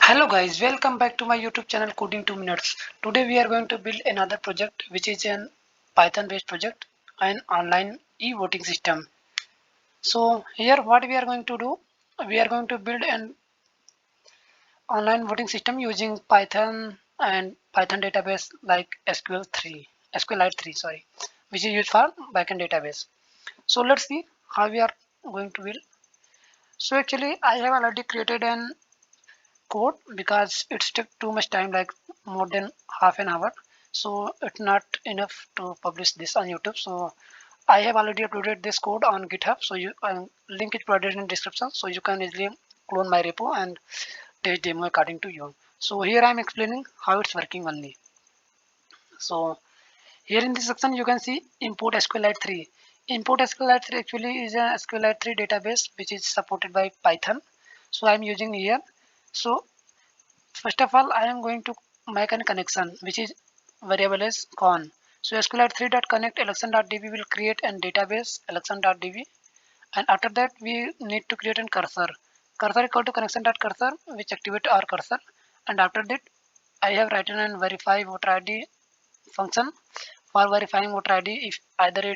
Hello guys, welcome back to my YouTube channel Coding 2 Minutes. Today we are going to build another project which is an Python based project, an online e-voting system. So here what we are going to do, we are going to build an online voting system using Python and Python database like SQLite 3, sorry, which is used for backend database. So let's see how we are going to build. So actually I have already created an code because it's took too much time, like more than half an hour, so it's not enough to publish this on YouTube. So I have already uploaded this code on GitHub, so you link is provided in description, so you can easily clone my repo and test demo according to you. So here I'm explaining how it's working only. So here in this section you can see import SQLite 3. Import SQLite 3 actually is a SQLite 3 database which is supported by Python, so I'm using here. So first of all, I am going to make a connection which is variable is con. So SQLite3.connect election.db will create a database election.db, and after that we need to create a cursor. Cursor equal to connection.cursor which activate our cursor, and after that I have written an verify voter ID function for verifying voter ID if either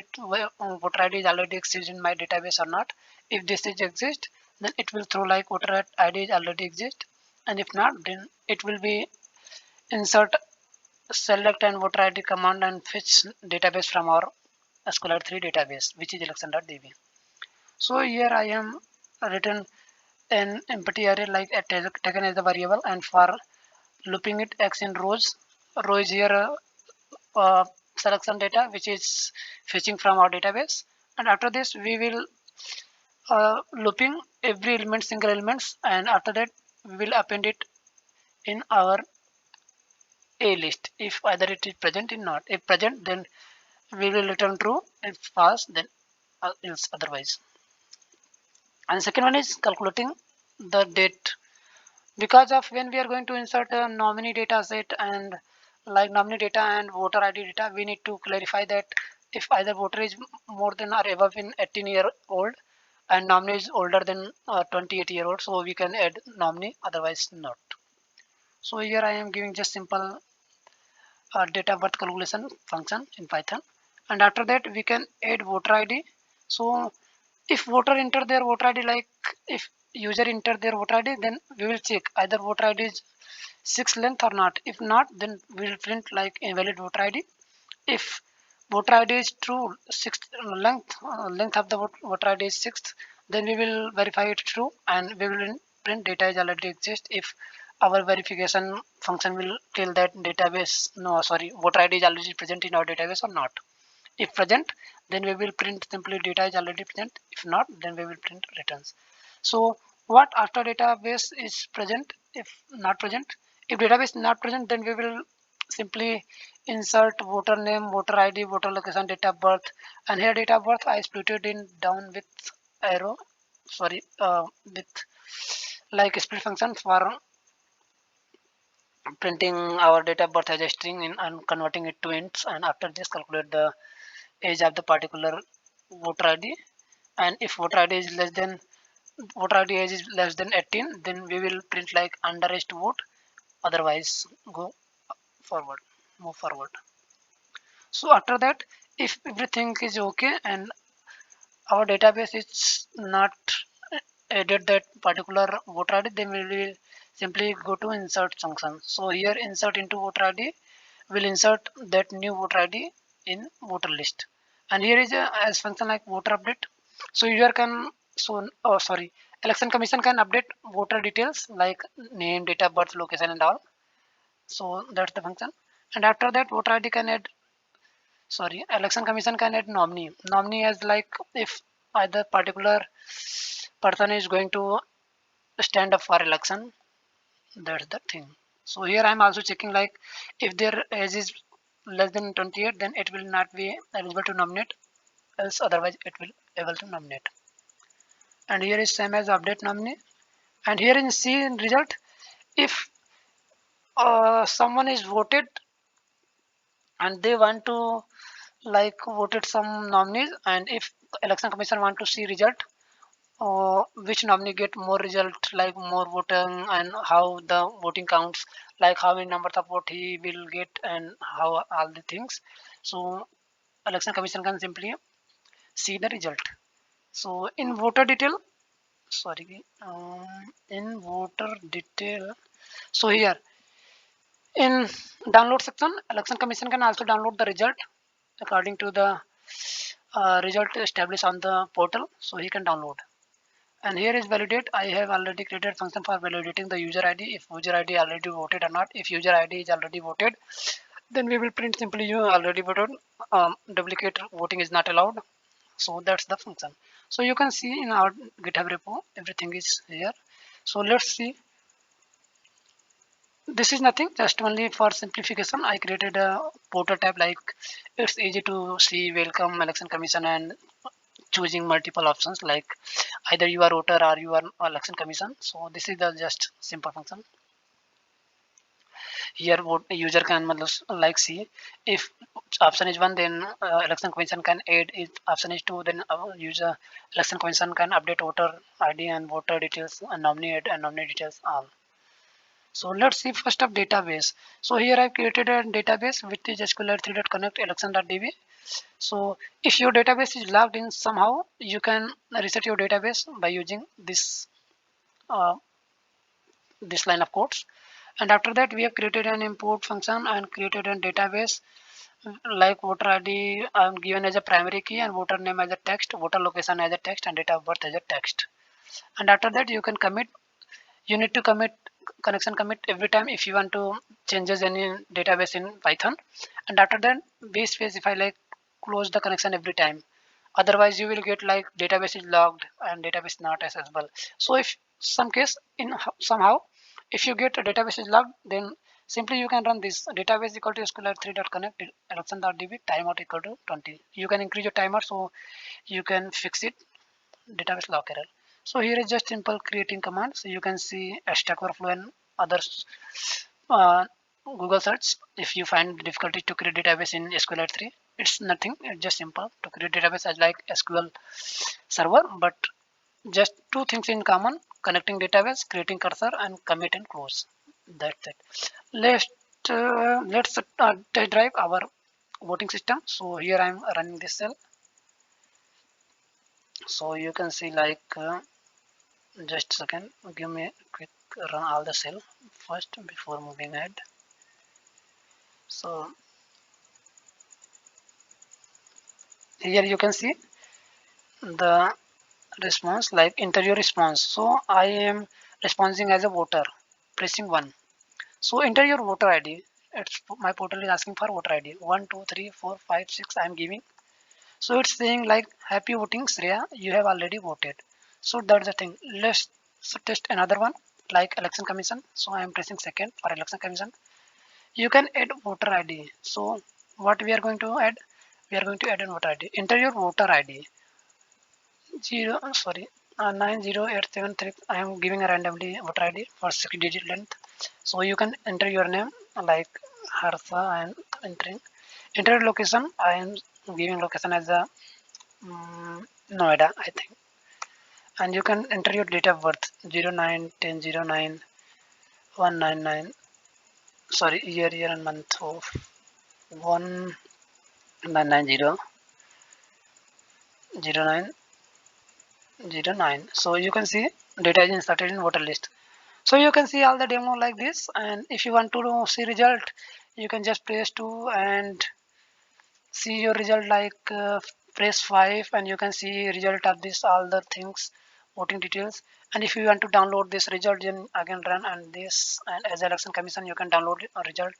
voter ID is already exists in my database or not. If this is exist, then it will throw like voter ID is already exist, and if not, then it will be insert select and voter ID command and fetch database from our SQLite 3 database which is election.db. So here I am written an empty array like taken as a variable, and for looping it x in rows. Row is here selection data which is fetching from our database, and after this we will looping every element single elements, and after that we will append it in our a list if either it is present or not. If present, then we will return true. If false, then else otherwise. And second one is calculating the date, because of when we are going to insert a nominee data set and like nominee data and voter ID data, we need to clarify that if either voter is more than or above in 18-year-old and nominee is older than 28-year-old, so we can add nominee, otherwise not. So here I am giving just simple date of birth calculation function in Python, and after that we can add voter ID. So if voter enter their voter ID, like if user enter their voter ID, then we will check either voter ID is 6 length or not. If not, then we will print like invalid voter ID. If voter ID is true, sixth length of the voter ID is sixth, then we will verify it true and we will print data is already exist. If our verification function will tell that database, no sorry, voter ID is already present in our database or not. If present, then we will print simply data is already present. If not, then we will print returns. So what after database is present? If not present, if database not present, then we will simply insert voter name, voter ID, voter location, date of birth, and here date of birth I split it in down with arrow, sorry, with like split function for printing our date of birth as a string in and converting it to ints, and after this calculate the age of the particular voter ID, and if voter ID is less than voter ID age is less than 18, then we will print like underage to vote, otherwise go forward, move forward. So after that, if everything is okay and our database is not added that particular voter ID, then we will simply go to insert function. So here insert into voter ID will insert that new voter ID in voter list, and here is a as function like voter update. So user can, so oh sorry, election commission can update voter details like name, date of birth, location and all. So that's the function, and after that voter ID can add, sorry, election commission can add nominee as like if either particular person is going to stand up for election. That's the thing. So here I'm also checking like if their age is less than 28, then it will not be eligible to nominate, else otherwise it will able to nominate. And here is same as update nominee, and here in C in result, if someone is voted and they want to like voted some nominees, and if election commission want to see result which nominee get more result, like more voting, and how the voting counts, like how many numbers of vote he will get and how all the things. So election commission can simply see the result. So in voter detail, sorry, in voter detail, so here in download section, election commission can also download the result according to the result established on the portal, so he can download. And here is validate. I have already created function for validating the user ID, if user ID already voted or not. If user ID is already voted, then we will print simply you already voted. Duplicate voting is not allowed. So that's the function. So you can see in our GitHub repo everything is here. So let's see. This is nothing, just only for simplification I created a portal tab, like it's easy to see welcome election commission and choosing multiple options, like either you are voter or you are election commission. So this is the just simple function. Here what user can like see, if option is one, then election commission can add. If option is two, then user election commission can update voter ID and voter details and nominee add and nominee details all. So let's see first of database. So here I created a database with the SQLite3.connect election.db. So if your database is logged in somehow, you can reset your database by using uh, this line of codes. And after that, we have created an import function and created a database, like voter ID I'm given as a primary key and voter name as a text, voter location as a text, and date of birth as a text. And after that, you can commit. You need to commit connection commit every time if you want to changes any database in Python. And after that, we specify like close the connection every time. Otherwise, you will get like database is logged and database not accessible. So if some case in somehow if you get a database is logged, then simply you can run this database equal to SQLite3.connect election.db timeout equal to 20. You can increase your timer so you can fix it database lock error. So here is just simple creating command. So you can see Stack Overflow and others. Uh, Google search if you find difficulty to create database in SQLite 3. It's nothing. It's just simple to create database as like SQL server, but just two things in common: connecting database, creating cursor, and commit and close. That's it. Let's test drive our voting system. So here I'm running this cell. So you can see like. Just a second, give me a quick run all the cell first before moving ahead. So here you can see the response, like interview response. So I am responding as a voter, pressing 1. So enter your voter ID. It's my portal is asking for voter ID 1 2 3 4 5 6. I am giving. So it's saying like happy voting Shreya, you have already voted. So that's the thing. Let's test another one, like election commission. So I am pressing second for election commission. You can add voter ID. So what we are going to add? We are going to add a voter ID. Enter your voter ID. 90873. I am giving a randomly voter ID for 6-digit length. So you can enter your name like Harsha. I am entering. Enter your location. I am giving location as a Noida, I think. And you can enter your date of birth 09/10/09/199. Sorry, year and month of 1990/09/09. So you can see data is inserted in voter list. So you can see all the demo like this. And if you want to see result, you can just press 2 and see your result, like press 5 and you can see result of this all the things, voting details. And if you want to download this result, then again run and this, and as election commission you can download a result,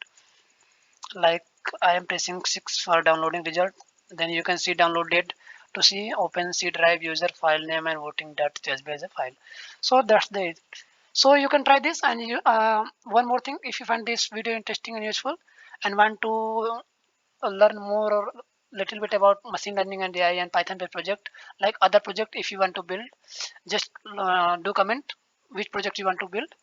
like I am pressing 6 for downloading result. Then you can see downloaded to see open C drive user file name and voting.csv as a file. So that's the it. So you can try this. And you, one more thing, if you find this video interesting and useful and want to learn more or little bit about machine learning and AI and Python based project, like other project, if you want to build, just do comment which project you want to build.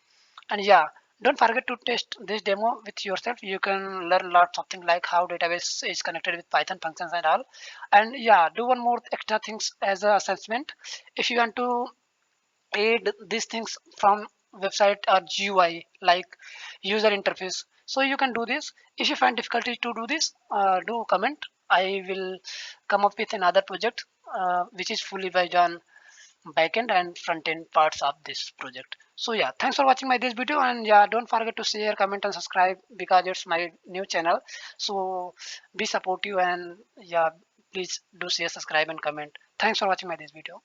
And yeah, don't forget to test this demo with yourself. You can learn lots of things like how database is connected with Python functions and all. And yeah, do one more extra things as a assessment. If you want to add these things from website or GUI like user interface. So you can do this. If you find difficulty to do this, do comment. I will come up with another project which is fully based on backend and front end parts of this project. So yeah, thanks for watching my this video, and yeah, don't forget to share, comment and subscribe because it's my new channel. So be supportive, and yeah, please do share, subscribe and comment. Thanks for watching my this video.